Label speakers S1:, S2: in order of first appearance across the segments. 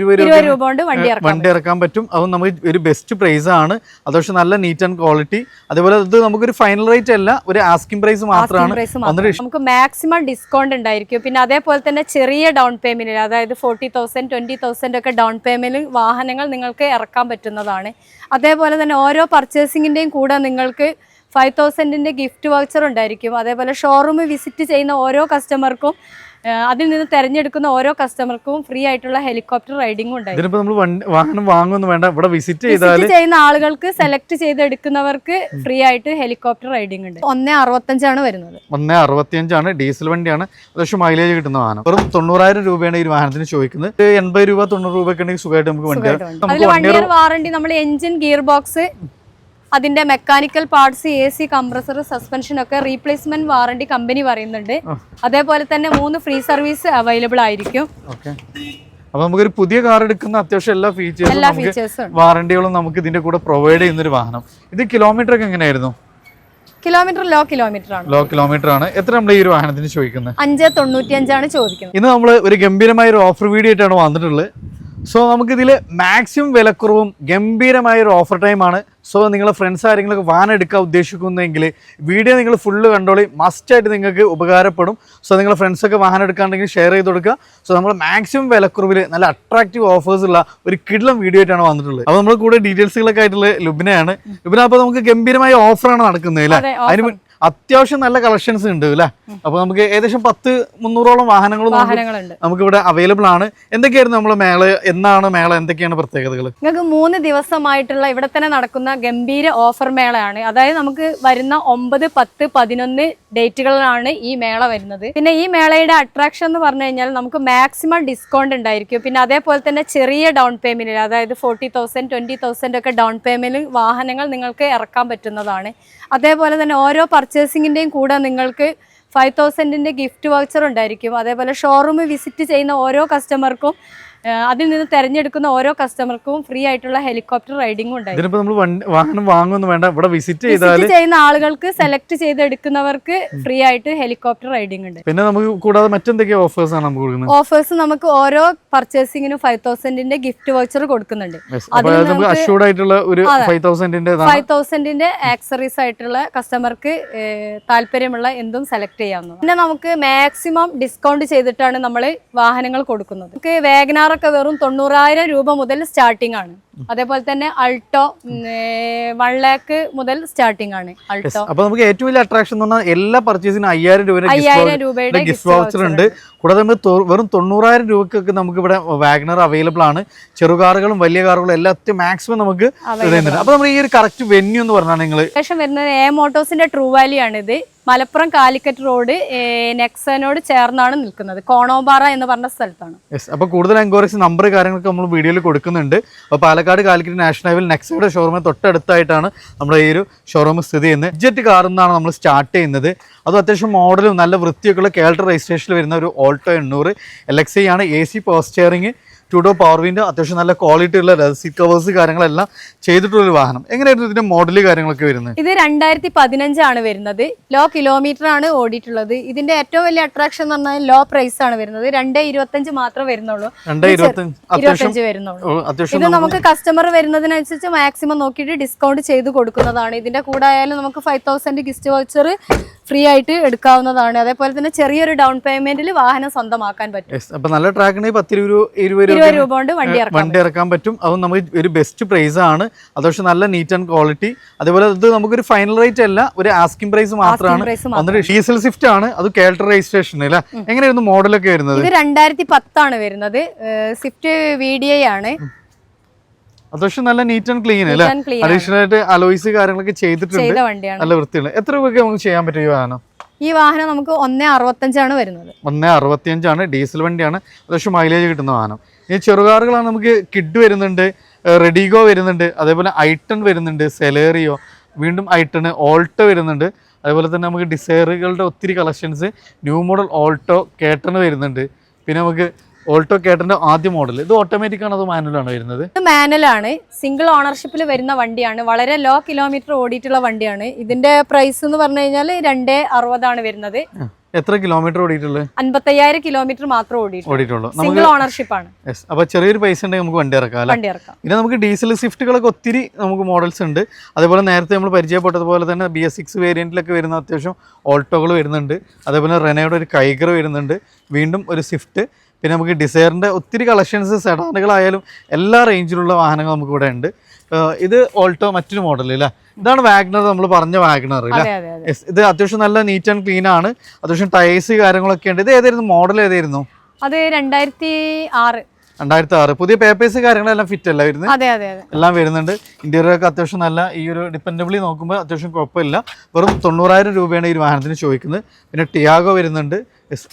S1: രൂപ കൊണ്ട് വണ്ടി ഇറക്കാൻ പറ്റും. അത് നമുക്ക് ഒരു ബെസ്റ്റ് പ്രൈസ് ആണ്. അത്യാവശ്യം നല്ല നീറ്റ് ആൻഡ് ക്വാളിറ്റി. അതേപോലെ ഇത് നമുക്കൊരു ഫൈനൽ റേറ്റ് അല്ല, ഒരു ആസ്കിംഗ് പ്രൈസ് മാത്രമാണ്.
S2: നമുക്ക് മാക്സിമം ഡിസ്കൗണ്ട് ഉണ്ടായിരിക്കും. പിന്നെ അതേപോലെ തന്നെ ചെറിയ ഡൗൺ പേയ്മെന്റ്, അതായത് 40,000 20,000 ഒക്കെ ഡൗൺ പേയ്മെന്റ് വാഹനങ്ങൾ നിങ്ങൾക്ക് ഇറക്കാൻ പറ്റുന്നതാണ്. അതേപോലെ തന്നെ ഓരോ പർച്ചേസിങ്ങിന്റെയും കൂടെ നിങ്ങൾക്ക് 5,000 ഗിഫ്റ്റ് വൗച്ചർ ഉണ്ടായിരിക്കും. അതേപോലെ ഷോറൂം വിസിറ്റ് ചെയ്യുന്ന ഓരോ കസ്റ്റമർക്കും, അതിൽ നിന്ന് തെരഞ്ഞെടുക്കുന്ന ഓരോ കസ്റ്റമർക്കും ഫ്രീ ആയിട്ടുള്ള ഹെലികോപ്റ്റർ റൈഡിംഗും
S1: ഉണ്ടായിരിക്കും.
S2: വിസിറ്റ് ചെയ്യുന്ന ആളുകൾക്ക് സെലക്ട് ചെയ്തെടുക്കുന്നവർക്ക് ഫ്രീ ആയിട്ട് ഹെലികോപ്റ്റർ റൈഡിംഗ് ഉണ്ട്. 165 വരുന്നത്.
S1: 165 ഡീസൽ വണ്ടിയാണ്. അത്യാവശ്യം മൈലേജ് കിട്ടുന്ന വാഹനം. വെറും 90,000 രൂപയാണ് ഈ വാഹനത്തിന് ചോദിക്കുന്നത്. 80 രൂപ 90 രൂപ ഒക്കെ ഉണ്ടെങ്കിൽ സുഖമായിട്ട് നമുക്ക് വണ്ടി.
S2: അതിൽ 1 ഇയർ വാറണ്ടി, നമ്മൾ എഞ്ചിൻ, ഗിയർ ബോക്സ്, അതിന്റെ mechanical parts, AC, compressor, suspension ഒക്കെ റീപ്ലേസ്മെന്റ് വാറണ്ടി കമ്പനി പറയുന്നുണ്ട്. അതേപോലെ തന്നെ 3 ഫ്രീ സർവീസ് അവൈലബിൾ ആയിരിക്കും.
S1: അപ്പൊ നമുക്കൊരു പുതിയ കാർ എടുക്കുന്ന അത്യാവശ്യം എല്ലാ ഫീച്ചേഴ്സും വാറണ്ടികളും നമുക്ക് ഇതിന്റെ കൂടെ പ്രൊവൈഡ് ചെയ്യുന്ന ഒരു വാഹനം. ഇത് കിലോമീറ്റർ ഒക്കെ എങ്ങനെയായിരുന്നു?
S2: കിലോമീറ്റർ ലോ കിലോമീറ്റർ ആണ്.
S1: എത്ര നമ്മൾ ഈ ഒരു വാഹനത്തിന് ചോദിക്കുന്നത്?
S2: 595 ആണ് ചോദിക്കുന്നത്.
S1: ഇന്ന് നമ്മൾ ഒരു ഗംഭീരമായ ഒരു ഓഫർ വീഡിയോ ആയിട്ടാണ് വന്നിട്ടുള്ളത്. സോ നമുക്കിതിൽ മാക്സിമം വിലക്കുറവും ഗംഭീരമായ ഒരു ഓഫർ ടൈമാണ്. സോ നിങ്ങളെ ഫ്രണ്ട്സ് ആരെങ്കിലും വാഹനം എടുക്കാൻ ഉദ്ദേശിക്കുന്നെങ്കിൽ വീഡിയോ നിങ്ങൾ ഫുള്ള് കണ്ടോളി. മസ്റ്റായിട്ട് നിങ്ങൾക്ക് ഉപകാരപ്പെടും. സോ നിങ്ങളെ ഫ്രണ്ട്സൊക്കെ വാഹനം എടുക്കാണ്ടെങ്കിൽ ഷെയർ ചെയ്ത് കൊടുക്കുക. സോ നമ്മൾ മാക്സിമം വിലക്കുറവിൽ നല്ല അട്രാക്റ്റീവ് ഓഫേഴ്സ് ഉള്ള ഒരു കിടിലം വീഡിയോ ആയിട്ടാണ് വന്നിട്ടുള്ളത്. അപ്പോൾ നമ്മൾ കൂടെ ഡീറ്റെയിൽസുകളൊക്കെ ആയിട്ടുള്ള ലുബിനയാണ്. ലുബിന, അപ്പോൾ നമുക്ക് ഗംഭീരമായ ഓഫറാണ് നടക്കുന്നത് അല്ലേ? അതിന് അത്യാവശ്യം നല്ല കളക്ഷൻസ് ഉണ്ട് അല്ലേ? അപ്പൊ നമുക്ക് ഏകദേശം 100-300ഓളം വാഹനങ്ങളും നമുക്ക് ഇവിടെ അവൈലബിൾ ആണ്. എന്തൊക്കെയായിരുന്നു നമ്മളെ മേള? എന്നാണ് മേള? എന്തൊക്കെയാണ് പ്രത്യേകതകൾ?
S2: നിങ്ങൾക്ക് 3 ദിവസമായിട്ടുള്ള ഇവിടെ തന്നെ നടക്കുന്ന ഗംഭീര ഓഫർ മേളയാണ്. അതായത് നമുക്ക് വരുന്ന 9, 10, 11 ഡേറ്റുകളിലാണ് ഈ മേള വരുന്നത്. പിന്നെ ഈ മേളയുടെ അട്രാക്ഷൻ എന്ന് പറഞ്ഞു കഴിഞ്ഞാൽ നമുക്ക് മാക്സിമം ഡിസ്കൗണ്ട് ഉണ്ടായിരിക്കും. പിന്നെ അതേപോലെ തന്നെ ചെറിയ ഡൗൺ പേയ്മെന്റ്, അതായത് 40,000 20,000 ഒക്കെ ഡൗൺ പേയ്മെന്റ് വാഹനങ്ങൾ നിങ്ങൾക്ക് ഇറക്കാൻ പറ്റുന്നതാണ്. അതേപോലെ തന്നെ ഓരോ പർച്ചേസിങ്ങിന്റെയും കൂടെ നിങ്ങൾക്ക് 5,000 ഗിഫ്റ്റ് വൗച്ചർ ഉണ്ടായിരിക്കും. അതേപോലെ ഷോറൂം വിസിറ്റ് ചെയ്യുന്ന ഓരോ കസ്റ്റമർക്കും, അതിൽ നിന്ന് തെരഞ്ഞെടുക്കുന്ന ഓരോ കസ്റ്റമർക്കും ഫ്രീ ആയിട്ടുള്ള ഹെലികോപ്റ്റർ റൈഡിംഗും ഉണ്ടായിരിക്കും.
S1: വിസിറ്റ്
S2: ചെയ്യുന്ന ആളുകൾക്ക് സെലക്ട് ചെയ്തെടുക്കുന്നവർക്ക് ഫ്രീ ആയിട്ട് ഹെലികോപ്റ്റർ റൈഡിംഗ് ഉണ്ട്.
S1: പിന്നെ നമുക്ക് കൂടാതെ മറ്റെന്തൊക്കെ ഓഫേഴ്സ് ആണ് നമുക്ക് കൊടുക്കുന്നത്?
S2: ഓഫേഴ്സ് നമുക്ക് ഓരോ പർച്ചേസിങ്ങിനും 5,000 ഗിഫ്റ്റ് വൗച്ചർ കൊടുക്കുന്നുണ്ട്. 5,000 ആക്സറീസ് ആയിട്ടുള്ള കസ്റ്റമർക്ക് താല്പര്യമുള്ള എന്തും സെലക്ട് ചെയ്യാവുന്നതാണ്. പിന്നെ നമുക്ക് മാക്സിമം ഡിസ്കൗണ്ട് ചെയ്തിട്ടാണ് നമ്മൾ വാഹനങ്ങൾ കൊടുക്കുന്നത്. നമുക്ക് വേഗനാർ ഒക്കെ വെറും 90,000 രൂപ മുതൽ സ്റ്റാർട്ടിംഗ് ആണ്. അതേപോലെ തന്നെ അൾട്ടോ 1 lakh മുതൽ സ്റ്റാർട്ടിംഗ് ആണ്. അൾട്ടോ
S1: അപ്പൊ നമുക്ക് ഏറ്റവും വലിയ അട്രാക്ഷൻ എന്ന് പറഞ്ഞാൽ എല്ലാ പർച്ചേസിനും 5,000 രൂപയുടെ ഗിഫ്റ്റ് വൗച്ചർ ഉണ്ട്. കൂടാതെ വെറും 90,000 രൂപയ്ക്കൊക്കെ നമുക്ക് ഇവിടെ വാഗണർ അവൈലബിൾ ആണ്. ചെറുകാറുകളും വലിയ കാറുകളും എല്ലാം മാക്സിമം നമുക്ക്. അപ്പൊ നമ്മൾ ഈ ഒരു കറക്റ്റ് വെന്യൂ എന്ന് പറഞ്ഞാൽ നിങ്ങൾ
S2: വരുന്നത് എ മോട്ടോഴ്സിന്റെ ട്രൂ വാലി ആണിത്. മലപ്പുറം കാലിക്കറ്റ് റോഡ് നെക്സനോട് ചേർന്നാണ് നിൽക്കുന്നത്. കോണോമ്പാറ എന്ന് പറഞ്ഞ സ്ഥലത്താണ്.
S1: അപ്പൊ കൂടുതൽ എൻക്വയറീസ് നമ്പർ കാര്യങ്ങളൊക്കെ നമ്മൾ വീഡിയോയിൽ കൊടുക്കുന്നുണ്ട്. അപ്പോൾ പാലക്കാട് കാലിക്കറ്റ് നാഷണൽ ഹൈവേയിൽ നെക്സയുടെ ഷോറൂമിന് തൊട്ടടുത്തായിട്ടാണ് നമ്മുടെ ഈ ഒരു ഷോറൂം സ്ഥിതി ചെയ്യുന്നത്. ബഡ്ജറ്റ് കാറിൽ നിന്നാണ് നമ്മൾ സ്റ്റാർട്ട് ചെയ്യുന്നത്. അതും അത്യാവശ്യം മോഡലും നല്ല വൃത്തിയൊക്കെയുള്ള കേരള രജിസ്ട്രേഷനിൽ വരുന്ന ഒരു ഓൾട്ടോ 800 LXI ആണ്. AC power steering, 2-door power window, അത്യാവശ്യം നല്ല ക്വാളിറ്റി ഉള്ള സീറ്റ് കവേഴ്സ് കാര്യങ്ങളെല്ലാം ചെയ്തിട്ടുള്ളൊരു വാഹനം. എങ്ങനെയായിരുന്നു ഇതിന്റെ മോഡല് കാര്യങ്ങളൊക്കെ വരുന്നത്?
S2: ഇത് 2015 ആണ് വരുന്നത്. ലോ കിലോമീറ്റർ ആണ് ഓടിയിട്ടുള്ളത്. ഇതിന്റെ ഏറ്റവും വലിയ അട്രാക്ഷൻ എന്ന് പറഞ്ഞാൽ ലോ പ്രൈസ് ആണ് വരുന്നത്. 225 മാത്രമേ വരുന്നുള്ളൂ. 225 വരുന്നുള്ളൂ. ഇത് നമുക്ക് കസ്റ്റമർ വരുന്നതിനനുസരിച്ച് മാക്സിമം നോക്കിയിട്ട് ഡിസ്കൗണ്ട് ചെയ്ത് കൊടുക്കുന്നതാണ്. ഇതിന്റെ കൂടെ ആയാലും നമുക്ക് 5,000 ഗിഫ്റ്റ് വൗച്ചർ ഫ്രീ ആയിട്ട് എടുക്കാവുന്നതാണ്. അതേപോലെ തന്നെ ചെറിയൊരു ഡൗൺ പേയ്മെന്റിൽ വാഹനം സ്വന്തമാക്കാൻ പറ്റും.
S1: അപ്പൊ നല്ല ട്രാക്കിന് 10-20
S2: രൂപ കൊണ്ട് വണ്ടി
S1: ഇറക്കാൻ പറ്റും. അത് നമുക്ക് ഒരു ബെസ്റ്റ് പ്രൈസ് ആണ്. അത്യാവശ്യം നല്ല നീറ്റ് ആൻഡ് ക്വാളിറ്റി. അതേപോലെ ഇത് നമുക്കൊരു ഫൈനൽ റേറ്റ് അല്ല, ഒരു ആസ്കിംഗ് പ്രൈസ് മാത്രമാണ്. ഡീസൽ സ്വിഫ്റ്റ് ആണ്. അത് കേരള രജിസ്ട്രേഷൻ അല്ലേ? എങ്ങനെയായിരുന്നു മോഡലൊക്കെ വരുന്നത്?
S2: ഇത് 2010 ആണ് വരുന്നത്. സ്വിഫ്റ്റ് VDI ആണ്.
S1: അത്യാവശ്യം നല്ല നീറ്റ് ആൻഡ് ക്ലീൻ അല്ലേ? അഡീഷണൽ ആയിട്ട് അലോയ്സ് കാര്യങ്ങളൊക്കെ ചെയ്തിട്ടുണ്ട്. നല്ല വൃത്തിയാണ്. എത്ര രൂപയ്ക്ക് നമുക്ക് ചെയ്യാൻ പറ്റും ഈ വാഹനം?
S2: ഈ വാഹനം നമുക്ക് 165 ആണ് വരുന്നത്.
S1: 165 ആണ്. ഡീസൽ വണ്ടിയാണ്. അത്യാവശ്യം മൈലേജ് കിട്ടുന്ന വാഹനം. ഈ ചെറുകാറുകളാണ്. നമുക്ക് കിഡ് വരുന്നുണ്ട്, റെഡിഗോ വരുന്നുണ്ട്, അതേപോലെ ഐട്ടൺ വരുന്നുണ്ട്, സെലേറിയോ, വീണ്ടും ഐട്ടൺ, ഓൾട്ടോ വരുന്നുണ്ട്. അതേപോലെ തന്നെ നമുക്ക് ഡിസൈറുകളുടെ ഒത്തിരി കളക്ഷൻസ്, ന്യൂ മോഡൽ ഓൾട്ടോ കേട്ടൺ വരുന്നുണ്ട്. പിന്നെ നമുക്ക് ഓൾട്ടോ കേട്ടന്റെ ആദ്യ മോഡൽ. ഇത് ഓട്ടോമാറ്റിക് ആണ്, അത് മാനുവൽ ആണ് വരുന്നത്?
S2: ഇത് മാനുവൽ ആണ്. സിംഗിൾ ഓണർഷിപ്പിൽ വരുന്ന വണ്ടിയാണ്. വളരെ ലോ കിലോമീറ്റർ ഓടിയിട്ടുള്ള വണ്ടിയാണ്. ഇതിന്റെ പ്രൈസ് എന്ന് പറഞ്ഞു കഴിഞ്ഞാൽ 260 ആണ് വരുന്നത്.
S1: എത്ര കിലോമീറ്റർ ഓടിയിട്ടുള്ളത്?
S2: 55,000 കിലോമീറ്റർ മാത്രം ഓടിയിട്ടുള്ളൂ. സിംഗിൾ ഓണർഷിപ്പ് ആണ്.
S1: അപ്പൊ ചെറിയൊരു പൈസ ഉണ്ടെങ്കിൽ നമുക്ക് വണ്ടി ഇറക്കാം. പിന്നെ നമുക്ക് ഡീസൽ സ്വിഫ്റ്റുകളൊക്കെ ഒത്തിരി നമുക്ക് മോഡൽസ് ഉണ്ട്. അതേപോലെ നേരത്തെ നമ്മൾ പരിചയപ്പെട്ടതുപോലെ തന്നെ BS6 വേരിയന്റിലൊക്കെ വരുന്ന അത്യാവശ്യം ഓൾട്ടോകൾ വരുന്നുണ്ട്. അതേപോലെ റെനോയുടെ ഒരു കൈഗർ വരുന്നുണ്ട്, വീണ്ടും ഒരു സ്വിഫ്റ്റ്, പിന്നെ നമുക്ക് ഡിസയറിൻ്റെ ഒത്തിരി കളക്ഷൻസ്, സെഡാനുകളായാലും എല്ലാ റേഞ്ചിലുള്ള വാഹനങ്ങൾ നമുക്ക് ഇവിടെ ഉണ്ട്. ഇത് ഓൾട്ടോ മറ്റൊരു മോഡൽ അല്ലേ? ഇതാണ് വാഗ്നർ, നമ്മൾ പറഞ്ഞ വാഗ്നർ അല്ലേ? ഇത് അത്യാവശ്യം നല്ല നീറ്റ് ആൻഡ് ക്ലീൻ ആണ്. അത്യാവശ്യം ടയേഴ്സ് കാര്യങ്ങളൊക്കെ ഉണ്ട്. ഇത് ഏതായിരുന്നു മോഡൽ? ഏതായിരുന്നു
S2: അത്?
S1: 2006. പുതിയ പേപ്പേഴ്സ് കാര്യങ്ങളെല്ലാം ഫിറ്റ് അല്ല വരുന്നത്? എല്ലാം വരുന്നുണ്ട്. ഇന്റീരിയർ ഒക്കെ അത്യാവശ്യം നല്ല, ഈ ഒരു ഡിപ്പെൻഡബിളി നോക്കുമ്പോൾ അത്യാവശ്യം കുഴപ്പമില്ല. വെറും 90,000 രൂപയാണ് ഈ വാഹനത്തിന് ചോദിക്കുന്നത്. പിന്നെ ടിയാഗോ വരുന്നുണ്ട്,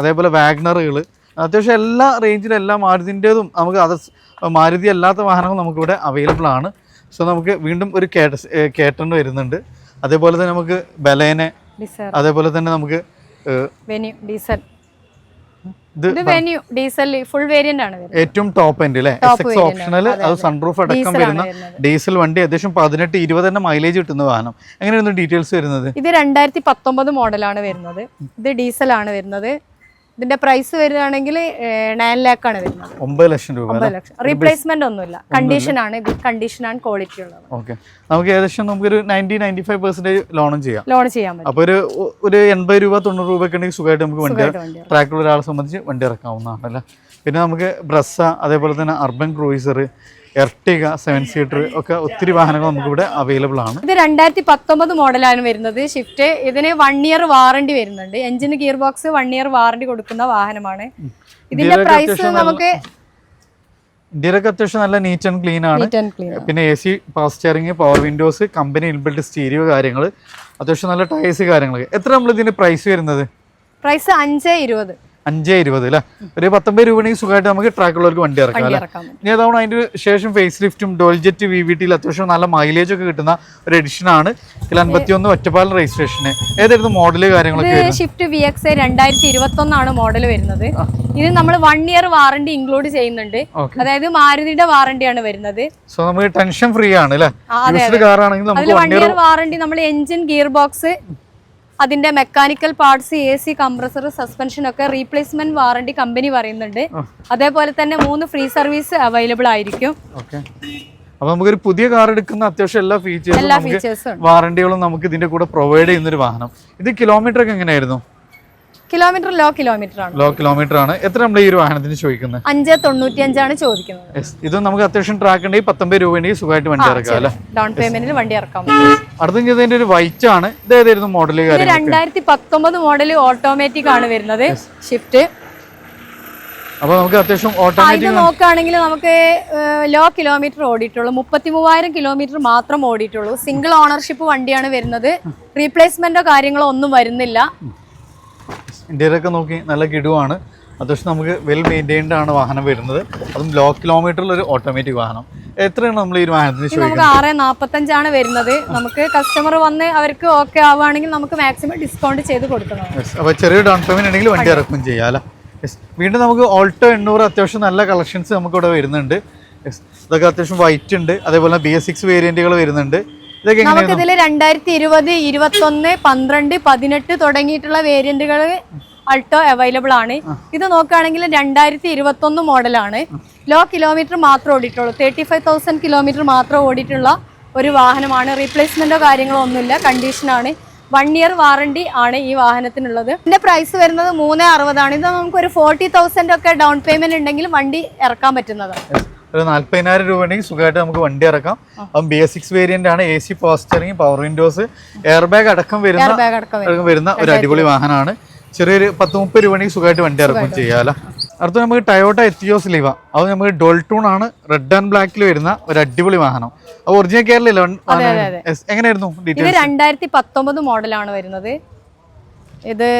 S1: അതേപോലെ വാഗ്നറുകൾ, അത്യാവശ്യം എല്ലാ റേഞ്ചിലും എല്ലാ മാരുതിൻ്റെതും നമുക്ക് മാരുതി അല്ലാത്ത വാഹനങ്ങൾ നമുക്കിവിടെ അവൈലബിൾ ആണ്. സോ നമുക്ക് വീണ്ടും ഒരു കേട്ടൺ വരുന്നുണ്ട്. അതേപോലെ തന്നെ നമുക്ക് ബലേനെ, അതേപോലെ തന്നെ നമുക്ക് ഏറ്റവും ടോപ്പ് എൻഡ് അല്ലേ, SX ഓപ്ഷണൽ, അത് സൺറൂഫ് അടക്കം വരുന്ന ഡീസൽ വണ്ടി, ഏകദേശം 18-20 തന്നെ മൈലേജ് കിട്ടുന്ന വാഹനം. എങ്ങനെയായിരുന്നു ഡീറ്റെയിൽസ് വരുന്നത്?
S2: ഇത് 2019 മോഡലാണ് വരുന്നത്. ഇത് ഡീസൽ ആണ് വരുന്നത്. ഇതിന്റെ പ്രൈസ് വരികയാണെങ്കിൽ 9 lakh ആണ് വരുന്നത്.
S1: 9 ലക്ഷം രൂപ.
S2: റീപ്ലേസ്മെന്റ് ഒന്നുമില്ല, കണ്ടീഷൻ ആണ്, ഗുഡ് കണ്ടീഷൻ ആണ്, ക്വാളിറ്റി ഉള്ളത്.
S1: ഓക്കെ, നമുക്ക് ഏകദേശം നമുക്കൊരു 90-95% ലോൺ ചെയ്യാൻ പറ്റും. അപ്പൊ ഒരു 80 രൂപ 90 രൂപ ഒക്കെ ഉണ്ടെങ്കിൽ സുഖമായിട്ട് നമുക്ക് വണ്ടി, ട്രാക്കുള്ള ഒരാളെ സംബന്ധിച്ച് വണ്ടി ഇറക്കാവുന്നതാണ് അല്ലേ? പിന്നെ നമുക്ക് ബ്രസ്സ, അതേപോലെ തന്നെ അർബൻ ക്രൂയിസർ, എർട്ടിക 7 സീറ്റർ ഒക്കെ ഒത്തിരി വാഹനങ്ങൾ നമുക്ക് ഇവിടെ അവൈലബിൾ ആണ്.
S2: ഇത് 2019 മോഡലാണ് വരുന്നത്, ഷിഫ്റ്റ്. ഇതിന് 1 year വാറണ്ടി വരുന്നുണ്ട്. എഞ്ചിന് ഗിയർ ബോക്സ് 1 year വാറണ്ടി കൊടുക്കുന്ന വാഹനമാണ്. ഇതിന്റെ പ്രൈസ് നമുക്ക്
S1: ഇന്ത്യയിലൊക്കെ അത്യാവശ്യം നല്ല നീറ്റ് ആൻഡ് ക്ലീൻ ആണ്. പിന്നെ AC, power steering, power Windows, company inbuilt stereo കാര്യങ്ങൾ, അത്യാവശ്യം നല്ല ടയേഴ്സ് കാര്യങ്ങൾ. എത്ര നമ്മൾ ഇതിന്റെ പ്രൈസ് വരുന്നത്?
S2: പ്രൈസ് 520
S1: അല്ലേ? ഒരു 19 രൂപ ഉണ്ടെങ്കിൽ സുഖമായിട്ട് നമുക്ക് ട്രാക്കുള്ളവർക്ക് വണ്ടി ഇറക്കാം അല്ലേ? ഇനി അതാണ് അതിന്റെ ശേഷം ഫേസ് ലിഫ്റ്റും ഡോൾജെറ്റ് VVT അത്യാവശ്യം നല്ല മൈലേജ് ഒക്കെ കിട്ടുന്ന ഒരു എഡിഷൻ ആണ്. 51 ഒറ്റപ്പാലം രജിസ്ട്രേഷന്. ഏതായിരുന്നു മോഡല് കാര്യങ്ങളൊക്കെ?
S2: ഷിഫ്റ്റ് VX 2021 ആണ് മോഡൽ വരുന്നത്. ഇത് നമ്മൾ 1 year വാറണ്ടി ഇൻക്ലൂഡ് ചെയ്യുന്നുണ്ട്. അതായത് മാരുതിയുടെ വാറണ്ടിയാണ് വരുന്നത്.
S1: സോ നമുക്ക് ടെൻഷൻ ഫ്രീ ആണ് അല്ലേ? കാർ ആണെങ്കിൽ നമുക്ക്
S2: 1 year വാറണ്ടി, നമ്മൾ എഞ്ചിൻ, ഗിയർ ബോക്സ്, അതിന്റെ mechanical parts, AC, compressor, suspension ഒക്കെ റീപ്ലേസ്മെന്റ് വാറണ്ടി കമ്പനി പറയുന്നുണ്ട്. അതേപോലെ തന്നെ 3 ഫ്രീ സർവീസ് അവൈലബിൾ ആയിരിക്കും.
S1: അപ്പൊ നമുക്കൊരു പുതിയ കാർ എടുക്കുന്ന അത്യാവശ്യം എല്ലാ ഫീച്ചേഴ്സും വാറണ്ടികളും നമുക്ക് ഇതിന്റെ കൂടെ പ്രൊവൈഡ് ചെയ്യുന്ന ഒരു വാഹനം. ഇത് കിലോമീറ്റർ ഒക്കെ എങ്ങനെയായിരുന്നു?
S2: കിലോമീറ്റർ ലോ കിലോമീറ്റർ ആണ്.
S1: എത്ര നമ്മൾ ഈ ഒരു വാഹനത്തിന് ചോദിക്കുന്നത്?
S2: 595 ആണ് ചോദിക്കുന്നത്.
S1: ഇത് നമുക്ക് അത്യാവശ്യം ട്രാക്ക് ഉണ്ടെങ്കിൽ 19 രൂപ ഉണ്ടെങ്കിൽ സുഖമായിട്ട് വണ്ടി ഇറക്കാം അല്ലേ?
S2: ഡൗൺ പേയ്മെന്റിൽ വണ്ടി ഇറക്കാം.
S1: അടുത്ത ഒരു വൈറ്റ് ആണ്. ഇത് ഏതായിരുന്നു മോഡൽ?
S2: 2019 മോഡൽ ഓട്ടോമാറ്റിക് ആണ് വരുന്നത്, ഷിഫ്റ്റ്.
S1: അപ്പൊ നമുക്ക് അത്യാവശ്യം ഓട്ടോമാറ്റിക്
S2: നോക്കുകയാണെങ്കിൽ നമുക്ക് ലോ കിലോമീറ്റർ ഓടിയിട്ടുള്ളൂ, 33,000 കിലോമീറ്റർ മാത്രം ഓടിയിട്ടുള്ളൂ. സിംഗിൾ ഓണർഷിപ്പ് വണ്ടിയാണ് വരുന്നത്. റീപ്ലേസ്മെന്റോ കാര്യങ്ങളോ ഒന്നും വരുന്നില്ല.
S1: ഇന്ത്യയിലൊക്കെ നോക്കി നല്ല കിടുവാണ്. അത്യാവശ്യം നമുക്ക് വെൽ മെയിൻറ്റൈൻഡ് ആണ് വാഹനം വരുന്നത്. അതും ലോ കിലോമീറ്ററിൽ ഒരു ഓട്ടോമാറ്റിക് വാഹനം. എത്രയാണ് നമ്മൾ ഈ വാഹനത്തിന് ചോദിക്കുന്നത്?
S2: നമുക്ക് 645 ആണ് വരുന്നത്. നമുക്ക് കസ്റ്റമർ വന്ന് അവർക്ക് ഓക്കെ ആവുകയാണെങ്കിൽ നമുക്ക് മാക്സിമം ഡിസ്കൗണ്ട് ചെയ്ത് കൊടുക്കണം.
S1: അപ്പോൾ ചെറിയ ഡൗൺ പേയ്മെന്റ് ഉണ്ടെങ്കിൽ വണ്ടി ഇറക്കും ചെയ്യാം അല്ലേ? വീണ്ടും നമുക്ക് ഓൾട്ടോ 800 അത്യാവശ്യം നല്ല കളക്ഷൻസ് നമുക്ക് ഇവിടെ വരുന്നുണ്ട്. ഇതൊക്കെ അത്യാവശ്യം വൈറ്റ് ഉണ്ട്. അതേപോലെ BS6 വേരിയന്റുകൾ വരുന്നുണ്ട്.
S2: നമുക്ക് ഇതിൽ 2020, 21, 12, 18 തുടങ്ങിയിട്ടുള്ള വേരിയന്റുകൾ അൾട്ടോ അവൈലബിൾ ആണ്. ഇത് നോക്കുകയാണെങ്കിൽ 2021 മോഡലാണ്. ലോ കിലോമീറ്റർ മാത്രം ഓടിയിട്ടുള്ളൂ, 35,000 കിലോമീറ്റർ മാത്രം ഓടിയിട്ടുള്ള ഒരു വാഹനമാണ്. റീപ്ലേസ്മെന്റോ കാര്യങ്ങളോ ഒന്നുമില്ല, കണ്ടീഷനാണ്. 1 year വാറണ്ടി ആണ് ഈ വാഹനത്തിനുള്ളത്. ഇതിന്റെ പ്രൈസ് വരുന്നത് 360 ആണ്. ഇത് നമുക്ക് ഒരു 40,000 ഒക്കെ ഡൗൺ പേയ്മെന്റ് ഉണ്ടെങ്കിൽ വണ്ടി ഇറക്കാൻ പറ്റുന്നതാണ്.
S1: ഒരു 40,000 രൂപ ഉണ്ടെങ്കിൽ സുഖമായിട്ട് നമുക്ക് വണ്ടി ഇറക്കാം. അപ്പം BS6 വേരിയന്റ് ആണ്. AC, power steering, power Windows, air bag അടക്കം വരുന്ന ഒരു അടിപൊളി വാഹനമാണ്. ചെറിയൊരു 10-30 രൂപ ഉണ്ടെങ്കിൽ സുഖമായിട്ട് വണ്ടി ഇറക്കും ചെയ്യാലോ. അടുത്ത നമുക്ക് ടയോട്ട എത്തിയോസ് ലിവ. അത് നമുക്ക് ഡോൾട്ടൂൺ ആണ്, റെഡ് ആൻഡ് ബ്ലാക്കിൽ വരുന്ന ഒരു അടിപൊളി വാഹനം. അത് ഒറിജിനൽ കേരള എങ്ങനെയായിരുന്നു?
S2: ഇത് 2019 മോഡലാണ് വരുന്നത്. ഇത്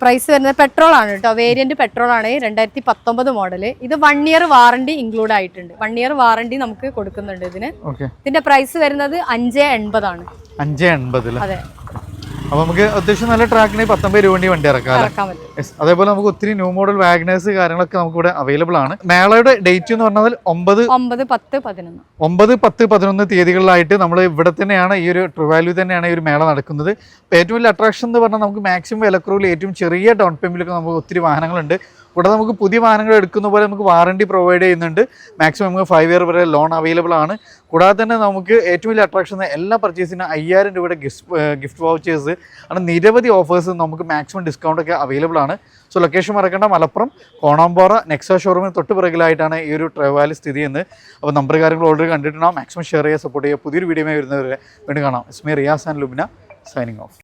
S2: പ്രൈസ് വരുന്നത് പെട്രോൾ ആണ് കേട്ടോ, വേരിയന്റ് പെട്രോൾ ആണ്. 2019 മോഡല്. ഇത് 1 year വാറണ്ടി ഇൻക്ലൂഡ് ആയിട്ടുണ്ട്. 1 year വാറണ്ടി നമുക്ക് കൊടുക്കുന്നുണ്ട് ഇതിന്. ഇതിന്റെ പ്രൈസ് വരുന്നത് 580 ആണ്.
S1: 580.
S2: അതെ.
S1: അപ്പോൾ നമുക്ക് അത്യാവശ്യം നല്ല ട്രാക്കിന് 19 രൂപ വണ്ടി ഇറക്കാം അല്ലേ?
S2: ഇറക്കാൻ പറ്റും.
S1: Yes. അതേപോലെ നമുക്ക് ഒത്തിരി ന്യൂ മോഡൽ വാഗ്നേഴ്സ് കാര്യങ്ങളൊക്കെ നമുക്ക് ഇവിടെ അവൈലബിൾ ആണ്. മേളയുടെ ഡേറ്റ് എന്ന് പറഞ്ഞാൽ 9, 10, 11 തീയതികളിലായിട്ട് നമ്മൾ ഇവിടെ തന്നെയാണ് ഈ ഒരു ട്രൂ വാല്യൂ തന്നെയാണ് ഈ ഒരു മേള നടക്കുന്നത്. അപ്പോൾ ഏറ്റവും വലിയ അട്രാക്ഷൻ എന്ന് പറഞ്ഞാൽ നമുക്ക് മാക്സിമം വിലക്കുറവിൽ ഏറ്റവും ചെറിയ ഡൗൺ പേയ്മെൻറ്റിലൊക്കെ നമുക്ക് ഒത്തിരി വാഹനങ്ങളുണ്ട്. കൂടാതെ നമുക്ക് പുതിയ വാഹനങ്ങൾ എടുക്കുന്ന പോലെ നമുക്ക് വാറണ്ടി പ്രൊവൈഡ് ചെയ്യുന്നുണ്ട്. മാക്സിമം നമുക്ക് 5 ഇയർ വരെ ലോൺ അവൈലബിൾ ആണ്. കൂടാതെ തന്നെ നമുക്ക് ഏറ്റവും വലിയ അട്രാക്ഷൻ എല്ലാ പർച്ചേസിന് 5000 രൂപയുടെ ഗിഫ്റ്റ് വൗച്ചേഴ്സ് അങ്ങനെ നിരവധി ഓഫേഴ്സ് നമുക്ക് മാക്സിമം ഡിസ്കൗണ്ട് ഒക്കെ അവൈലബിൾ ആണ്. സോ ലൊക്കേഷൻ മറക്കേണ്ട, മലപ്പുറം കോണാമ്പാറ നെക്സ ഷോറൂമിന് തൊട്ട് പിറകിലായിട്ടാണ് ഈ ഒരു ട്രൂ വാല്യൂ സ്ഥിതി ചെയ്യുന്നത്. അപ്പോൾ നമ്പർ കാര്യങ്ങൾ ഓൾറെഡി കണ്ടിട്ടുണ്ടാവും. മാക്സിമം ഷെയർ ചെയ്യുക, സപ്പോർട്ട് ചെയ്യുക. പുതിയൊരു വീഡിയോ വരുന്നവരെ വീണ്ടും കാണാം. Ismi Riyas and Lubna signing of.